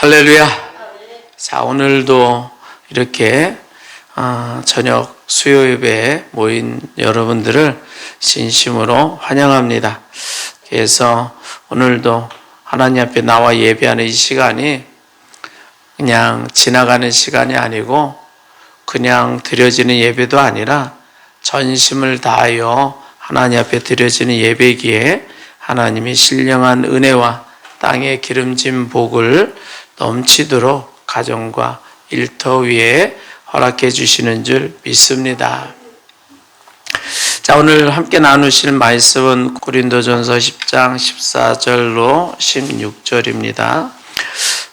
할렐루야. 자, 오늘도 이렇게 저녁 수요 예배에 모인 여러분들을 진심으로 환영합니다. 그래서 오늘도 하나님 앞에 나와 예배하는 이 시간이 그냥 지나가는 시간이 아니고 그냥 드려지는 예배도 아니라 전심을 다하여 하나님 앞에 드려지는 예배기에 하나님이 신령한 은혜와 땅에 기름진 복을 넘치도록 가정과 일터 위에 허락해 주시는 줄 믿습니다. 자, 오늘 함께 나누실 말씀은 고린도전서 10장 14절로 16절입니다.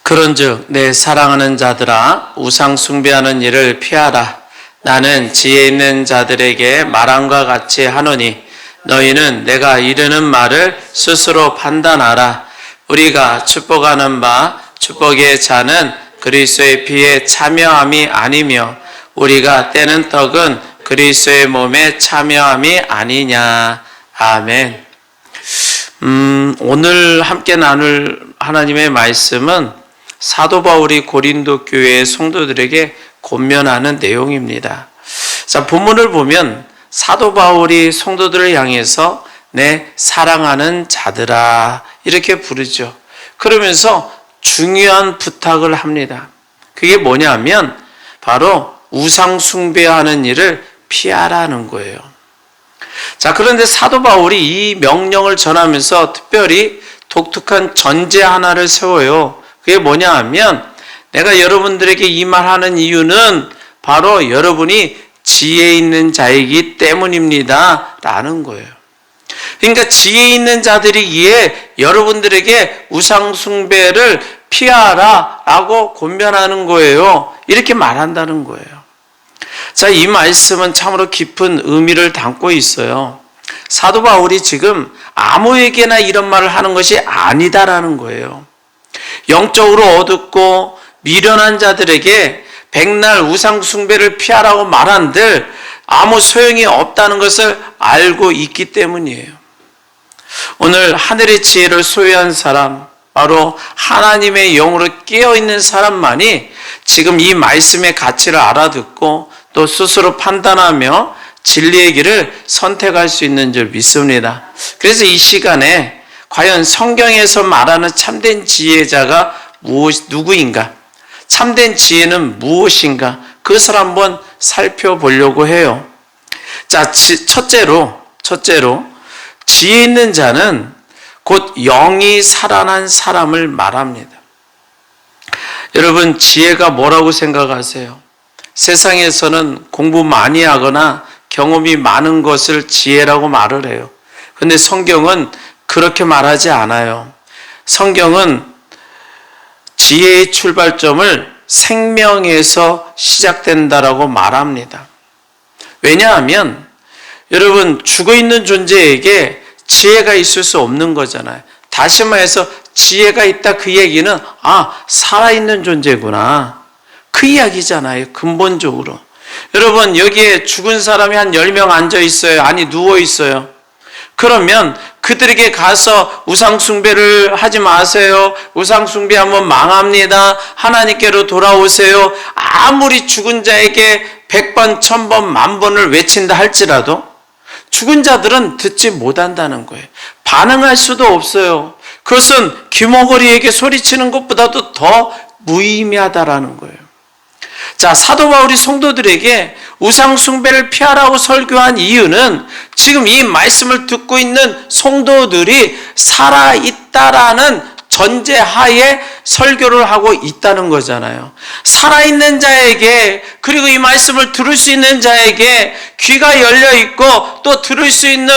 그런즉 내 사랑하는 자들아 우상 숭배하는 일을 피하라. 나는 지혜 있는 자들에게 말함과 같이 하노니 너희는 내가 이르는 말을 스스로 판단하라. 우리가 축복하는 바 축복의 자는 그리스도의 피에 참여함이 아니며 우리가 떼는 떡은 그리스도의 몸에 참여함이 아니냐. 아멘. 오늘 함께 나눌 하나님의 말씀은 사도 바울이 고린도 교회의 성도들에게 권면하는 내용입니다. 자, 본문을 보면 사도 바울이 성도들을 향해서 내 사랑하는 자들아 이렇게 부르죠. 그러면서 중요한 부탁을 합니다. 그게 뭐냐면 바로 우상 숭배하는 일을 피하라는 거예요. 자, 그런데 사도 바울이 이 명령을 전하면서 특별히 독특한 전제 하나를 세워요. 그게 뭐냐 하면 내가 여러분들에게 이 말하는 이유는 바로 여러분이 지혜 있는 자이기 때문입니다 라는 거예요. 그러니까 지혜 있는 자들이기에 여러분들에게 우상 숭배를 피하라 라고 권면하는 거예요. 이렇게 말한다는 거예요. 자, 이 말씀은 참으로 깊은 의미를 담고 있어요. 사도 바울이 지금 아무에게나 이런 말을 하는 것이 아니다라는 거예요. 영적으로 어둡고 미련한 자들에게 백날 우상 숭배를 피하라고 말한들 아무 소용이 없다는 것을 알고 있기 때문이에요. 오늘 하늘의 지혜를 소유한 사람, 바로 하나님의 영으로 깨어있는 사람만이 지금 이 말씀의 가치를 알아듣고 또 스스로 판단하며 진리의 길을 선택할 수 있는 줄 믿습니다. 그래서 이 시간에 과연 성경에서 말하는 참된 지혜자가 누구인가? 참된 지혜는 무엇인가? 그것을 한번 살펴보려고 해요. 자, 첫째로 지혜 있는 자는 곧 영이 살아난 사람을 말합니다. 여러분, 지혜가 뭐라고 생각하세요? 세상에서는 공부 많이 하거나 경험이 많은 것을 지혜라고 말을 해요. 그런데 성경은 그렇게 말하지 않아요. 성경은 지혜의 출발점을 생명에서 시작된다라고 말합니다. 왜냐하면 여러분, 죽어있는 존재에게 지혜가 있을 수 없는 거잖아요. 다시 말해서 지혜가 있다 그 얘기는 살아있는 존재구나 그 이야기잖아요. 근본적으로. 여러분, 여기에 죽은 사람이 한 10명 앉아 있어요. 아니, 누워 있어요. 그러면 그들에게 가서 우상 숭배를 하지 마세요. 우상 숭배하면 망합니다. 하나님께로 돌아오세요. 아무리 죽은 자에게 100번, 1000번, 10,000번을 외친다 할지라도 죽은 자들은 듣지 못한다는 거예요. 반응할 수도 없어요. 그것은 귀머거리에게 소리치는 것보다도 더 무의미하다라는 거예요. 자, 사도 바울이 성도들에게 우상 숭배를 피하라고 설교한 이유는 지금 이 말씀을 듣고 있는 성도들이 살아있다라는 전제하에 설교를 하고 있다는 거잖아요. 살아있는 자에게, 그리고 이 말씀을 들을 수 있는 자에게 귀가 열려있고 또 들을 수 있는,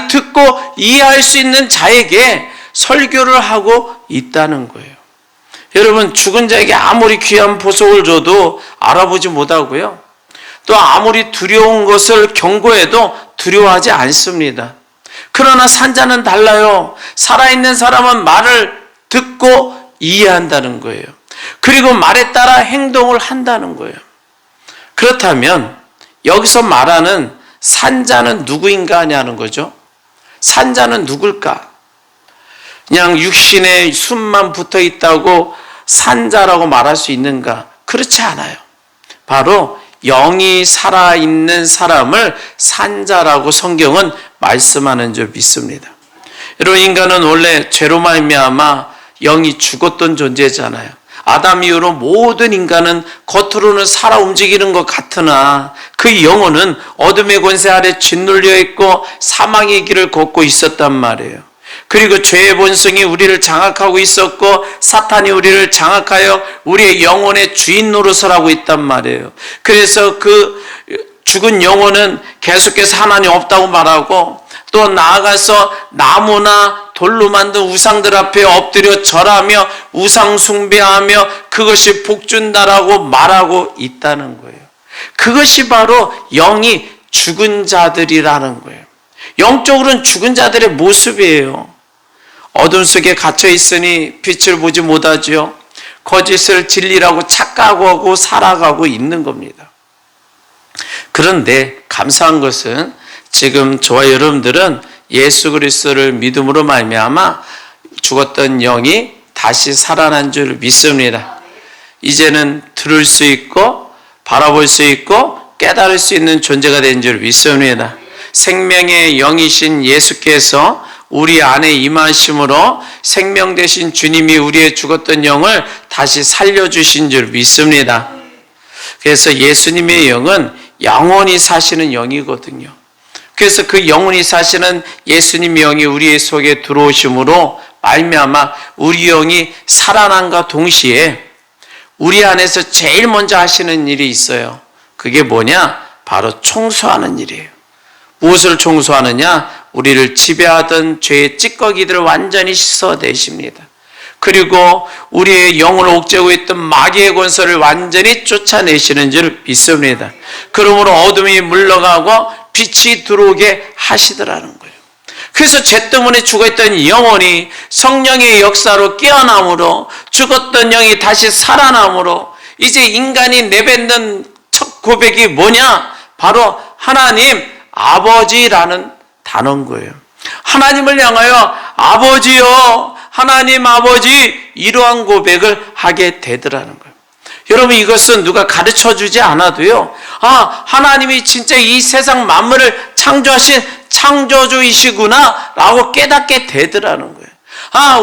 듣고 이해할 수 있는 자에게 설교를 하고 있다는 거예요. 여러분, 죽은 자에게 아무리 귀한 보석을 줘도 알아보지 못하고요. 또 아무리 두려운 것을 경고해도 두려워하지 않습니다. 그러나 산자는 달라요. 살아있는 사람은 말을 듣고 이해한다는 거예요. 그리고 말에 따라 행동을 한다는 거예요. 그렇다면 여기서 말하는 산자는 누구인가 하냐는 거죠. 산자는 누굴까? 그냥 육신에 숨만 붙어 있다고 산 자라고 말할 수 있는가? 그렇지 않아요. 바로 영이 살아있는 사람을 산 자라고 성경은 말씀하는 줄 믿습니다. 여러분, 인간은 원래 죄로 말미암아 영이 죽었던 존재잖아요. 아담 이후로 모든 인간은 겉으로는 살아 움직이는 것 같으나 그 영혼은 어둠의 권세 아래 짓눌려 있고 사망의 길을 걷고 있었단 말이에요. 그리고 죄의 본성이 우리를 장악하고 있었고 사탄이 우리를 장악하여 우리의 영혼의 주인 노릇을 하고 있단 말이에요. 그래서 그 죽은 영혼은 계속해서 하나님 없다고 말하고 또 나아가서 나무나 돌로 만든 우상들 앞에 엎드려 절하며 우상 숭배하며 그것이 복준다라고 말하고 있다는 거예요. 그것이 바로 영이 죽은 자들이라는 거예요. 영적으로는 죽은 자들의 모습이에요. 어둠 속에 갇혀 있으니 빛을 보지 못하지요. 거짓을 진리라고 착각하고 살아가고 있는 겁니다. 그런데 감사한 것은 지금 저와 여러분들은 예수 그리스도를 믿음으로 말미암아 죽었던 영이 다시 살아난 줄 믿습니다. 이제는 들을 수 있고 바라볼 수 있고 깨달을 수 있는 존재가 된 줄 믿습니다. 생명의 영이신 예수께서 우리 안에 임하심으로 생명 되신 주님이 우리의 죽었던 영을 다시 살려주신 줄 믿습니다. 그래서 예수님의 영은 영원히 사시는 영이거든요. 그래서 그 영원히 사시는 예수님의 영이 우리의 속에 들어오심으로 말미암아 우리 영이 살아남과 동시에 우리 안에서 제일 먼저 하시는 일이 있어요. 그게 뭐냐? 바로 청소하는 일이에요. 무엇을 청소하느냐? 우리를 지배하던 죄의 찌꺼기들을 완전히 씻어내십니다. 그리고 우리의 영을 옥죄고 있던 마귀의 권세를 완전히 쫓아내시는 줄 믿습니다. 그러므로 어둠이 물러가고 빛이 들어오게 하시더라는 거예요. 그래서 죄 때문에 죽어있던 영혼이 성령의 역사로 깨어남으로 죽었던 영이 다시 살아남으로 이제 인간이 내뱉는 첫 고백이 뭐냐? 바로 하나님 아버지라는 단어인 거예요. 하나님을 향하여 아버지요, 하나님 아버지, 이러한 고백을 하게 되더라는 거예요. 여러분, 이것은 누가 가르쳐 주지 않아도요, 하나님이 진짜 이 세상 만물을 창조하신 창조주이시구나 라고 깨닫게 되더라는 거예요.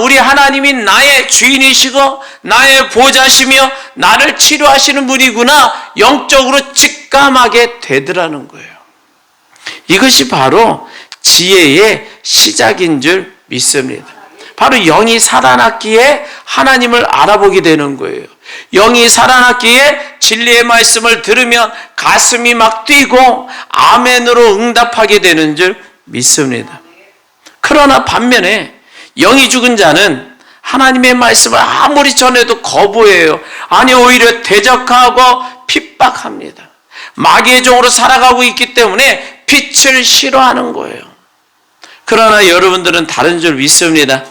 우리 하나님이 나의 주인이시고 나의 보좌시며 나를 치료하시는 분이구나, 영적으로 직감하게 되더라는 거예요. 이것이 바로 지혜의 시작인 줄 믿습니다. 바로 영이 살아났기에 하나님을 알아보게 되는 거예요. 영이 살아났기에 진리의 말씀을 들으면 가슴이 막 뛰고 아멘으로 응답하게 되는 줄 믿습니다. 그러나 반면에 영이 죽은 자는 하나님의 말씀을 아무리 전해도 거부해요. 아니, 오히려 대적하고 핍박합니다. 마귀의 종으로 살아가고 있기 때문에 빛을 싫어하는 거예요. 그러나 여러분들은 다른 줄 믿습니다.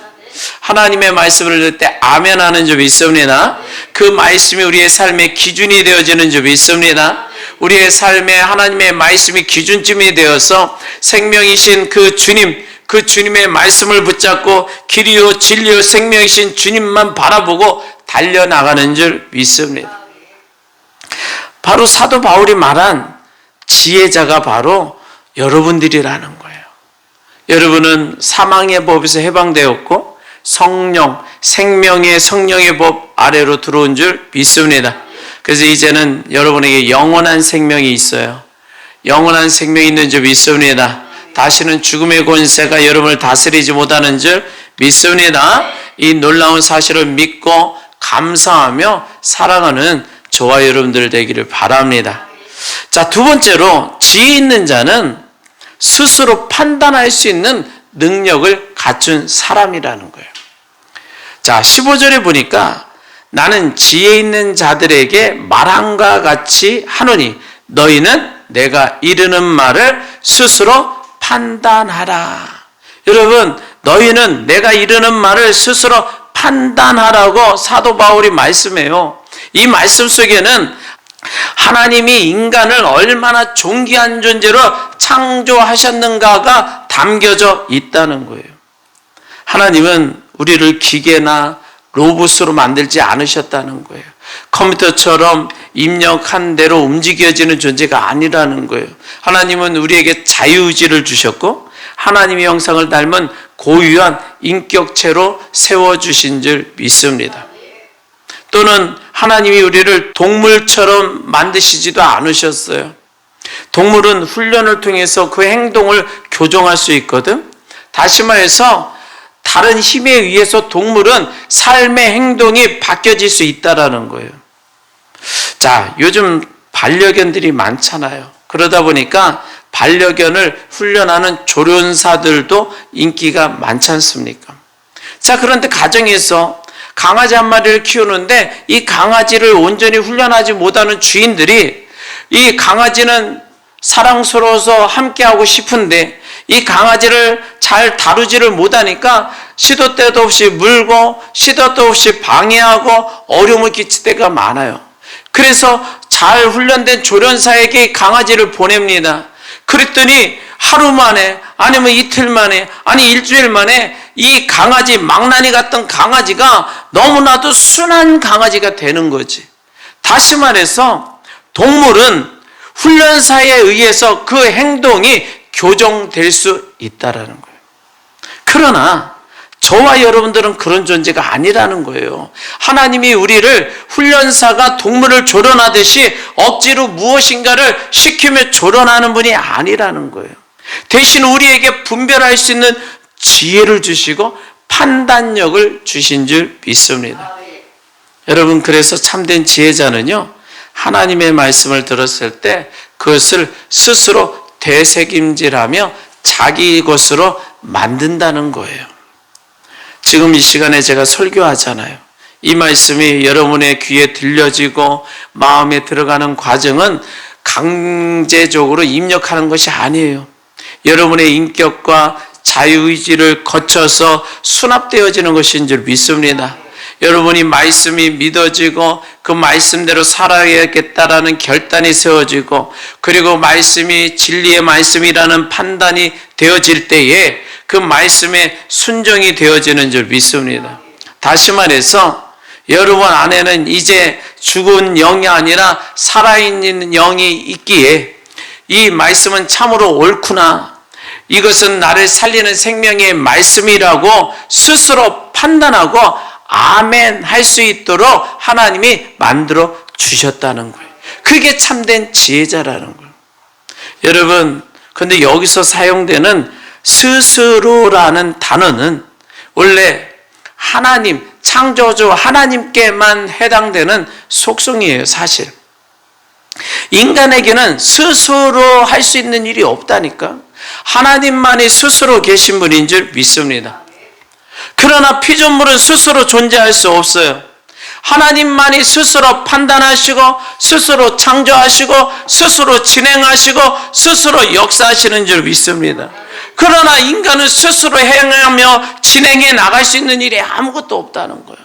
하나님의 말씀을 들을 때 아멘 하는 줄 믿습니다. 그 말씀이 우리의 삶의 기준이 되어지는 줄 믿습니다. 우리의 삶에 하나님의 말씀이 기준점이 되어서 생명이신 그 주님, 그 주님의 말씀을 붙잡고 길이요 진리요 생명이신 주님만 바라보고 달려나가는 줄 믿습니다. 바로 사도 바울이 말한 지혜자가 바로 여러분들이라는 거예요. 여러분은 사망의 법에서 해방되었고 성령, 생명의 성령의 법 아래로 들어온 줄 믿습니다. 그래서 이제는 여러분에게 영원한 생명이 있어요. 영원한 생명이 있는 줄 믿습니다. 다시는 죽음의 권세가 여러분을 다스리지 못하는 줄 믿습니다. 이 놀라운 사실을 믿고 감사하며 살아가는 저와 여러분들 되기를 바랍니다. 자, 두 번째로 지혜 있는 자는 스스로 판단할 수 있는 능력을 갖춘 사람이라는 거예요. 자, 15절에 보니까 나는 지혜 있는 자들에게 말함과 같이 하노니 너희는 내가 이르는 말을 스스로 판단하라. 여러분, 너희는 내가 이르는 말을 스스로 판단하라고 사도 바울이 말씀해요. 이 말씀 속에는 하나님이 인간을 얼마나 존귀한 존재로 창조하셨는가가 담겨져 있다는 거예요. 하나님은 우리를 기계나 로봇으로 만들지 않으셨다는 거예요. 컴퓨터처럼 입력한 대로 움직여지는 존재가 아니라는 거예요. 하나님은 우리에게 자유의지를 주셨고 하나님의 형상을 닮은 고유한 인격체로 세워주신 줄 믿습니다. 또는 하나님이 우리를 동물처럼 만드시지도 않으셨어요. 동물은 훈련을 통해서 그 행동을 교정할 수 있거든. 다시 말해서 다른 힘에 의해서 동물은 삶의 행동이 바뀌어질 수 있다는 거예요. 자, 요즘 반려견들이 많잖아요. 그러다 보니까 반려견을 훈련하는 조련사들도 인기가 많지 않습니까? 자, 그런데 가정에서 강아지 한 마리를 키우는데 이 강아지를 온전히 훈련하지 못하는 주인들이 이 강아지는 사랑스러워서 함께하고 싶은데 이 강아지를 잘 다루지를 못하니까 시도 때도 없이 물고 시도 때 없이 방해하고 어려움을 끼칠 때가 많아요. 그래서 잘 훈련된 조련사에게 강아지를 보냅니다. 그랬더니 하루 만에 아니면 이틀 만에 아니 일주일 만에 이 강아지 망나니 같던 강아지가 너무나도 순한 강아지가 되는 거지. 다시 말해서 동물은 훈련사에 의해서 그 행동이 교정될 수 있다라는 거예요. 그러나 저와 여러분들은 그런 존재가 아니라는 거예요. 하나님이 우리를 훈련사가 동물을 조련하듯이 억지로 무엇인가를 시키며 조련하는 분이 아니라는 거예요. 대신 우리에게 분별할 수 있는 지혜를 주시고 판단력을 주신 줄 믿습니다. 여러분, 그래서 참된 지혜자는요, 하나님의 말씀을 들었을 때 그것을 스스로 되새김질하며 자기 것으로 만든다는 거예요. 지금 이 시간에 제가 설교하잖아요. 이 말씀이 여러분의 귀에 들려지고 마음에 들어가는 과정은 강제적으로 입력하는 것이 아니에요. 여러분의 인격과 자유의지를 거쳐서 수납되어지는 것인 줄 믿습니다. 여러분이 말씀이 믿어지고 그 말씀대로 살아야겠다라는 결단이 세워지고 그리고 말씀이 진리의 말씀이라는 판단이 되어질 때에 그 말씀에 순종이 되어지는 줄 믿습니다. 다시 말해서 여러분 안에는 이제 죽은 영이 아니라 살아있는 영이 있기에 이 말씀은 참으로 옳구나, 이것은 나를 살리는 생명의 말씀이라고 스스로 판단하고 아멘 할 수 있도록 하나님이 만들어 주셨다는 거예요. 그게 참된 지혜자라는 거예요. 여러분, 근데 여기서 사용되는 스스로라는 단어는 원래 하나님, 창조주 하나님께만 해당되는 속성이에요, 사실. 인간에게는 스스로 할 수 있는 일이 없다니까. 하나님만이 스스로 계신 분인 줄 믿습니다. 그러나 피조물은 스스로 존재할 수 없어요. 하나님만이 스스로 판단하시고 스스로 창조하시고 스스로 진행하시고 스스로 역사하시는 줄 믿습니다. 그러나 인간은 스스로 행하며 진행해 나갈 수 있는 일이 아무것도 없다는 거예요.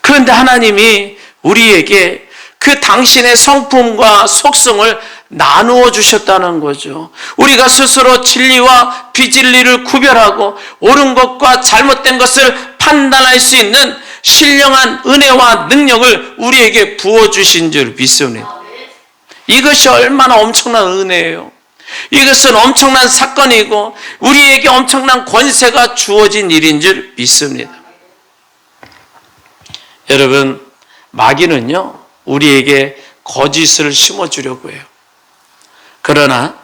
그런데 하나님이 우리에게 그 당신의 성품과 속성을 나누어 주셨다는 거죠. 우리가 스스로 진리와 비진리를 구별하고 옳은 것과 잘못된 것을 판단할 수 있는 신령한 은혜와 능력을 우리에게 부어주신 줄 믿습니다. 이것이 얼마나 엄청난 은혜예요. 이것은 엄청난 사건이고 우리에게 엄청난 권세가 주어진 일인 줄 믿습니다. 여러분, 마귀는요, 우리에게 거짓을 심어주려고 해요. 그러나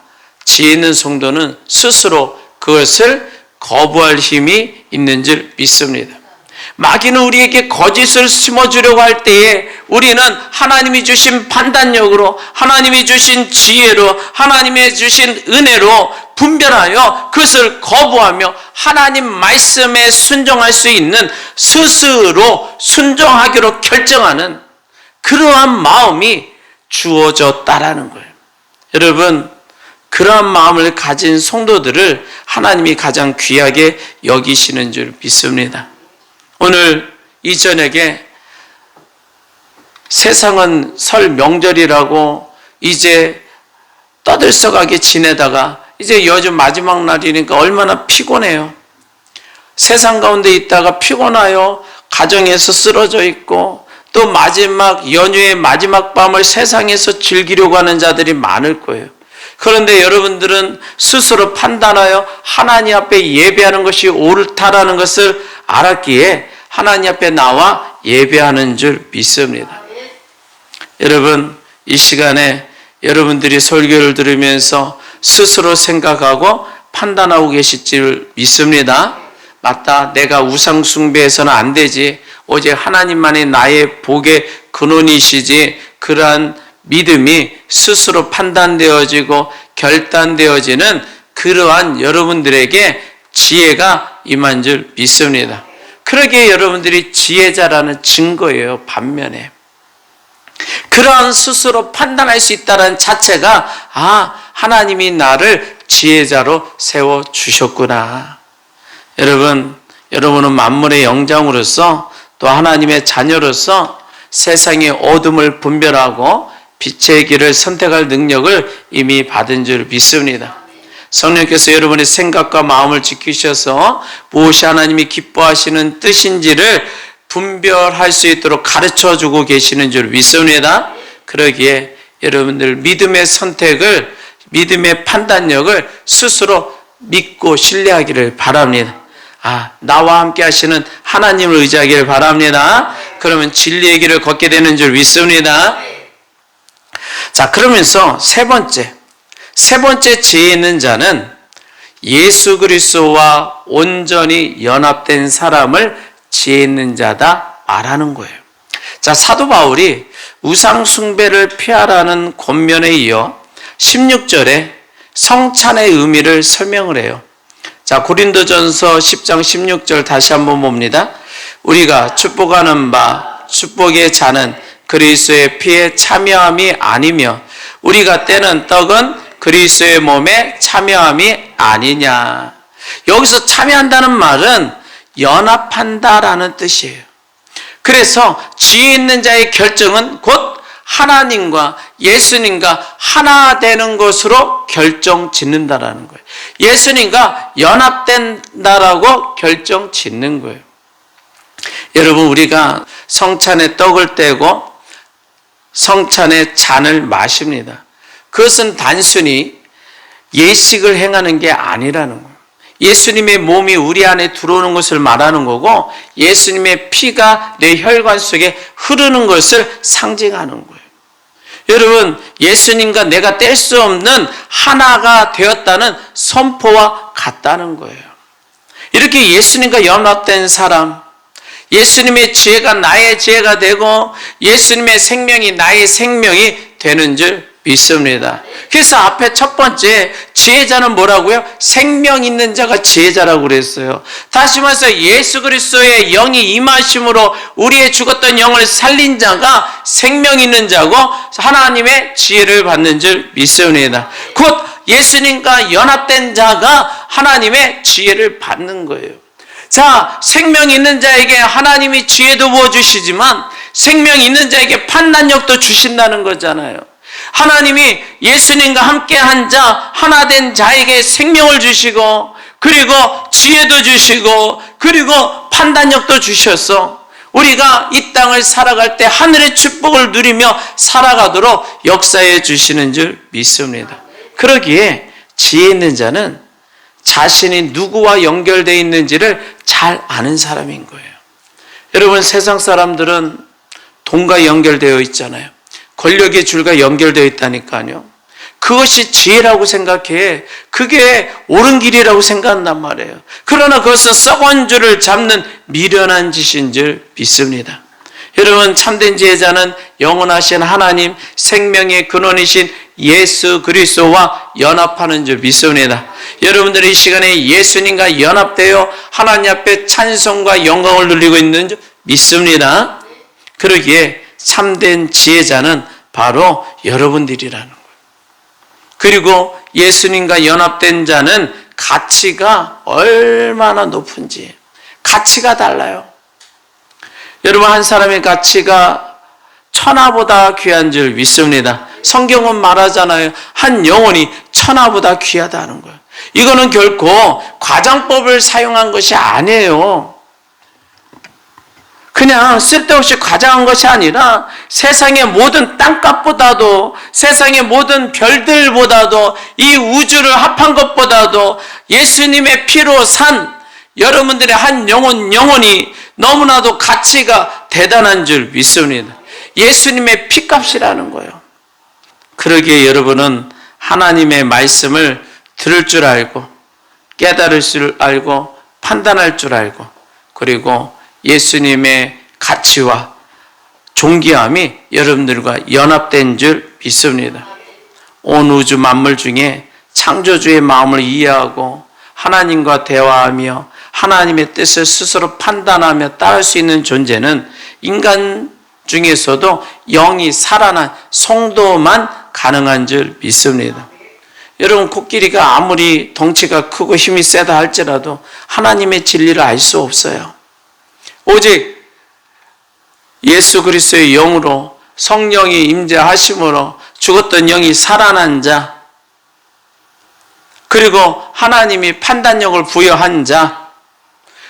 지혜 있는 성도는 스스로 그것을 거부할 힘이 있는 줄 믿습니다. 마귀는 우리에게 거짓을 심어주려고 할 때에 우리는 하나님이 주신 판단력으로, 하나님이 주신 지혜로, 하나님이 주신 은혜로 분별하여 그것을 거부하며 하나님 말씀에 순종할 수 있는, 스스로 순종하기로 결정하는 그러한 마음이 주어졌다라는 거예요. 여러분, 그러한 마음을 가진 성도들을 하나님이 가장 귀하게 여기시는 줄 믿습니다. 오늘 이 저녁에 세상은 설 명절이라고 이제 떠들썩하게 지내다가 이제 요즘 마지막 날이니까 얼마나 피곤해요. 세상 가운데 있다가 피곤하여 가정에서 쓰러져 있고 또 마지막 연휴의 마지막 밤을 세상에서 즐기려고 하는 자들이 많을 거예요. 그런데 여러분들은 스스로 판단하여 하나님 앞에 예배하는 것이 옳다라는 것을 알았기에 하나님 앞에 나와 예배하는 줄 믿습니다. 여러분, 이 시간에 여러분들이 설교를 들으면서 스스로 생각하고 판단하고 계실 줄 믿습니다. 맞다, 내가 우상 숭배해서는 안 되지. 오직 하나님만이 나의 복의 근원이시지. 그러한 믿음이 스스로 판단되어지고 결단되어지는 그러한 여러분들에게 지혜가 임한 줄 믿습니다. 그러기에 여러분들이 지혜자라는 증거예요. 반면에 그러한 스스로 판단할 수 있다는 자체가 하나님이 나를 지혜자로 세워주셨구나. 여러분은 만물의 영장으로서 또 하나님의 자녀로서 세상의 어둠을 분별하고 빛의 길을 선택할 능력을 이미 받은 줄 믿습니다. 성령께서 여러분의 생각과 마음을 지키셔서 무엇이 하나님이 기뻐하시는 뜻인지를 분별할 수 있도록 가르쳐주고 계시는 줄 믿습니다. 그러기에 여러분들 믿음의 선택을, 믿음의 판단력을 스스로 믿고 신뢰하기를 바랍니다. 나와 함께 하시는 하나님을 의지하기를 바랍니다. 그러면 진리의 길을 걷게 되는 줄 믿습니다. 자, 그러면서 세 번째 지혜 있는 자는 예수 그리스도와 온전히 연합된 사람을 지혜 있는 자다 말하는 거예요. 자, 사도 바울이 우상 숭배를 피하라는 권면에 이어 16절에 성찬의 의미를 설명을 해요. 자, 고린도전서 10장 16절 다시 한번 봅니다. 우리가 축복하는 바 축복의 자는 그리스도의 피에 참여함이 아니며 우리가 떼는 떡은 그리스도의 몸에 참여함이 아니냐. 여기서 참여한다는 말은 연합한다라는 뜻이에요. 그래서 지혜 있는 자의 결정은 곧 하나님과 예수님과 하나 되는 것으로 결정 짓는다라는 거예요. 예수님과 연합된다라고 결정 짓는 거예요. 여러분, 우리가 성찬의 떡을 떼고 성찬의 잔을 마십니다. 그것은 단순히 예식을 행하는 게 아니라는 거예요. 예수님의 몸이 우리 안에 들어오는 것을 말하는 거고 예수님의 피가 내 혈관 속에 흐르는 것을 상징하는 거예요. 여러분, 예수님과 내가 뗄 수 없는 하나가 되었다는 선포와 같다는 거예요. 이렇게 예수님과 연합된 사람, 예수님의 지혜가 나의 지혜가 되고 예수님의 생명이 나의 생명이 되는 줄 믿습니다. 그래서 앞에 첫 번째 지혜자는 뭐라고요? 생명 있는 자가 지혜자라고 그랬어요. 다시 말해서 예수 그리스도의 영이 임하심으로 우리의 죽었던 영을 살린 자가 생명 있는 자고 하나님의 지혜를 받는 줄 믿습니다. 곧 예수님과 연합된 자가 하나님의 지혜를 받는 거예요. 자, 생명 있는 자에게 하나님이 지혜도 부어주시지만 생명 있는 자에게 판단력도 주신다는 거잖아요. 하나님이 예수님과 함께한 자, 하나 된 자에게 생명을 주시고 그리고 지혜도 주시고 그리고 판단력도 주셔서 우리가 이 땅을 살아갈 때 하늘의 축복을 누리며 살아가도록 역사해 주시는 줄 믿습니다. 그러기에 지혜 있는 자는 자신이 누구와 연결되어 있는지를 잘 아는 사람인 거예요. 여러분, 세상 사람들은 돈과 연결되어 있잖아요. 권력의 줄과 연결되어 있다니까요. 그것이 지혜라고 생각해. 그게 옳은 길이라고 생각한단 말이에요. 그러나 그것은 썩은 줄을 잡는 미련한 짓인 줄 믿습니다. 여러분, 참된 지혜자는 영원하신 하나님, 생명의 근원이신 예수 그리스도와 연합하는 줄 믿습니다. 여러분들이 이 시간에 예수님과 연합되어 하나님 앞에 찬송과 영광을 누리고 있는 줄 믿습니다. 그러기에 참된 지혜자는 바로 여러분들이라는 거예요. 그리고 예수님과 연합된 자는 가치가 얼마나 높은지, 가치가 달라요. 여러분, 한 사람의 가치가 천하보다 귀한 줄 믿습니다. 성경은 말하잖아요. 한 영혼이 천하보다 귀하다는 거예요. 이거는 결코 과장법을 사용한 것이 아니에요. 그냥 쓸데없이 과장한 것이 아니라 세상의 모든 땅값보다도, 세상의 모든 별들보다도, 이 우주를 합한 것보다도 예수님의 피로 산 여러분들의 한 영혼이 너무나도 가치가 대단한 줄 믿습니다. 예수님의 피값이라는 거예요. 그러기에 여러분은 하나님의 말씀을 들을 줄 알고, 깨달을 줄 알고, 판단할 줄 알고, 그리고 예수님의 가치와 존귀함이 여러분들과 연합된 줄 믿습니다. 온 우주 만물 중에 창조주의 마음을 이해하고 하나님과 대화하며 하나님의 뜻을 스스로 판단하며 따를 수 있는 존재는 인간 중에서도 영이 살아난 성도만 가능한 줄 믿습니다. 여러분, 코끼리가 아무리 덩치가 크고 힘이 세다 할지라도 하나님의 진리를 알 수 없어요. 오직 예수 그리스도의 영으로, 성령이 임재하심으로 죽었던 영이 살아난 자, 그리고 하나님이 판단력을 부여한 자,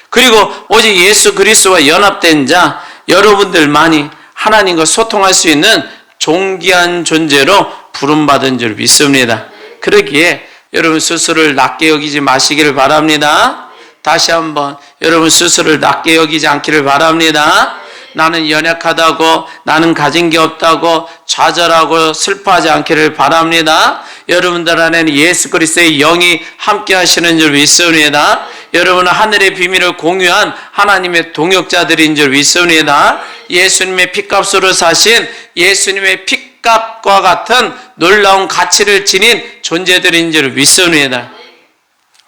그리고 오직 예수 그리스도와 연합된 자, 여러분들만이 하나님과 소통할 수 있는 존귀한 존재로 부름받은 줄 믿습니다. 그러기에 여러분 스스로를 낮게 여기지 마시기를 바랍니다. 다시 한번 여러분 스스로를 낮게 여기지 않기를 바랍니다. 나는 연약하다고, 나는 가진 게 없다고 좌절하고 슬퍼하지 않기를 바랍니다. 여러분들 안에는 예수 그리스도의 영이 함께 하시는 줄 믿습니다. 여러분은 하늘의 비밀을 공유한 하나님의 동역자들인 줄 믿습니다. 예수님의 피값으로 사신 예수님의 피값과 같은 놀라운 가치를 지닌 존재들인 줄 믿습니다.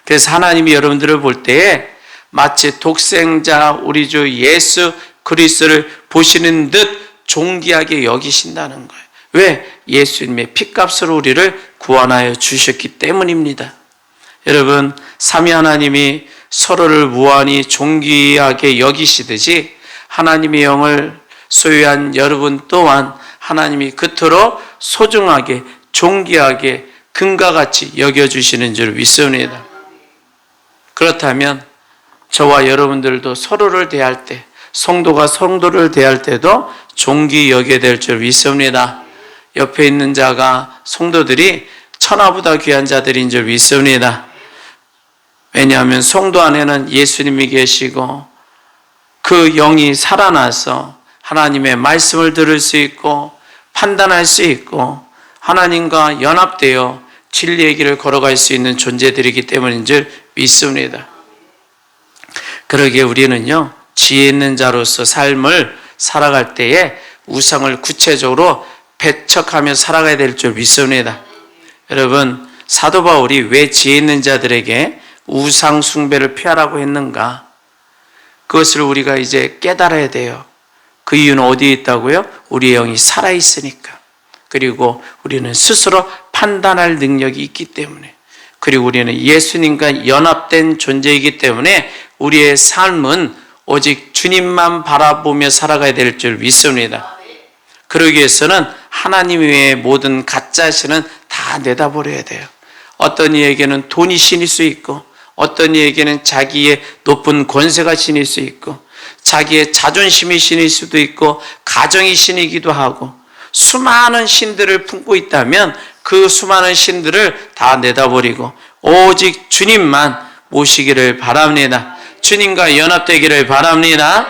그래서 하나님이 여러분들을 볼 때에 마치 독생자 우리 주 예수 그리스도를 보시는 듯 존귀하게 여기신다는 거예요. 왜? 예수님의 피값으로 우리를 구원하여 주셨기 때문입니다. 여러분, 삼위 하나님이 서로를 무한히 존귀하게 여기시듯이 하나님의 영을 소유한 여러분 또한 하나님이 그토록 소중하게, 존귀하게, 금과 같이 여겨주시는 줄 믿습니다. 그렇다면 저와 여러분들도 서로를 대할 때, 성도가 성도를 대할 때도 존귀 여겨야 될 줄 믿습니다. 옆에 있는 자가, 성도들이 천하보다 귀한 자들인 줄 믿습니다. 왜냐하면 성도 안에는 예수님이 계시고 그 영이 살아나서 하나님의 말씀을 들을 수 있고 판단할 수 있고 하나님과 연합되어 진리의 길을 걸어갈 수 있는 존재들이기 때문인 줄 믿습니다. 그러기에 우리는요, 지혜 있는 자로서 삶을 살아갈 때에 우상을 구체적으로 배척하며 살아가야 될 줄 믿습니다. 여러분, 사도 바울이 왜 지혜 있는 자들에게 우상 숭배를 피하라고 했는가? 그것을 우리가 이제 깨달아야 돼요. 그 이유는 어디에 있다고요? 우리의 영이 살아있으니까. 그리고 우리는 스스로 판단할 능력이 있기 때문에, 그리고 우리는 예수님과 연합된 존재이기 때문에 우리의 삶은 오직 주님만 바라보며 살아가야 될 줄 믿습니다. 그러기 위해서는 하나님 외의 모든 가짜 신은 다 내다버려야 돼요. 어떤 이에게는 돈이 신일 수 있고, 어떤 이에게는 자기의 높은 권세가 신일 수 있고, 자기의 자존심이 신일 수도 있고, 가정이 신이기도 하고, 수많은 신들을 품고 있다면 그 수많은 신들을 다 내다버리고 오직 주님만 모시기를 바랍니다. 주님과 연합되기를 바랍니다.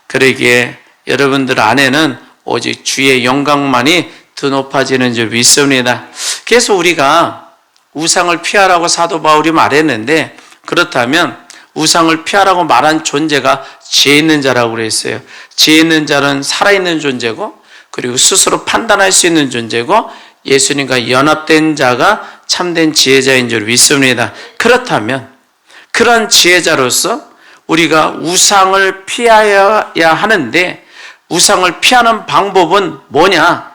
그러기에 여러분들 안에는 오직 주의 영광만이 더 높아지는 줄 믿습니다. 그래서 우리가 우상을 피하라고 사도 바울이 말했는데, 그렇다면 우상을 피하라고 말한 존재가 지혜 있는 자라고 그랬어요. 지혜 있는 자는 살아있는 존재고, 그리고 스스로 판단할 수 있는 존재고, 예수님과 연합된 자가 참된 지혜자인 줄 믿습니다. 그렇다면 그런 지혜자로서 우리가 우상을 피해야 하는데, 우상을 피하는 방법은 뭐냐?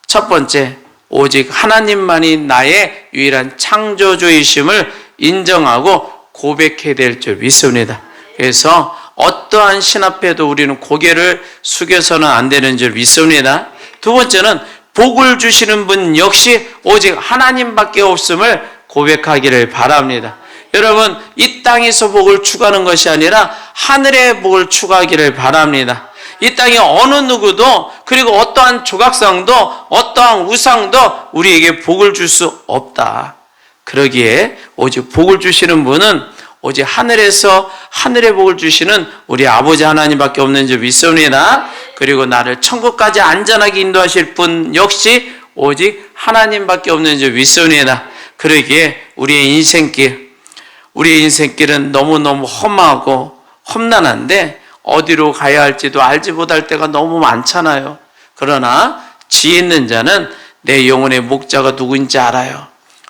첫 번째, 오직 하나님만이 나의 유일한 창조주이심을 인정하고 고백해야 될 줄 믿습니다. 그래서 어떠한 신 앞에도 우리는 고개를 숙여서는 안 되는 줄 믿습니다. 두 번째는 복을 주시는 분 역시 오직 하나님밖에 없음을 고백하기를 바랍니다. 여러분, 이 땅에서 복을 추구하는 것이 아니라 하늘의 복을 추구하기를 바랍니다. 이 땅에 어느 누구도, 그리고 어떠한 조각상도, 어떠한 우상도 우리에게 복을 줄 수 없다. 그러기에 오직 복을 주시는 분은 오직 하늘에서 하늘의 복을 주시는 우리 아버지 하나님밖에 없는 줄 믿습니다. 그리고 나를 천국까지 안전하게 인도하실 분 역시 오직 하나님밖에 없는 줄 믿습니다. 그러기에 우리의 인생길은 너무너무 험하고 험난한데 어디로 가야 할지도 알지 못할 때가 너무 많잖아요. 그러나 지혜 있는 자는 내 영혼의 목자가 누구인지 알아요.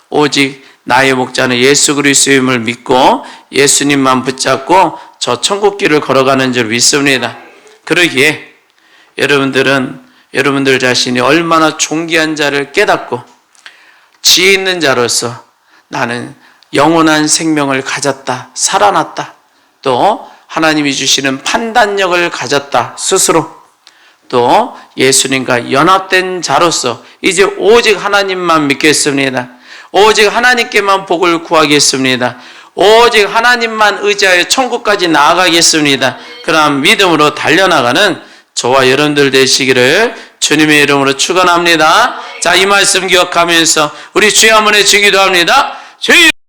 오직 나의 목자는 예수 그리스도임을 믿고 예수님만 붙잡고 저 천국길을 걸어가는 줄 믿습니다. 그러기에 여러분들 자신이 얼마나 존귀한 자를 깨닫고 지혜 있는 자로서 나는 영원한 생명을 가졌다, 살아났다, 또 하나님이 주시는 판단력을 가졌다 스스로, 또 예수님과 연합된 자로서 이제 오직 하나님만 믿겠습니다. 오직 하나님께만 복을 구하겠습니다. 오직 하나님만 의지하여 천국까지 나아가겠습니다. 그러한 믿음으로 달려나가는 저와 여러분들 되시기를 주님의 이름으로 축원합니다. 자, 이 말씀 기억하면서 우리 주여 한번 외치기도 합니다. 주여!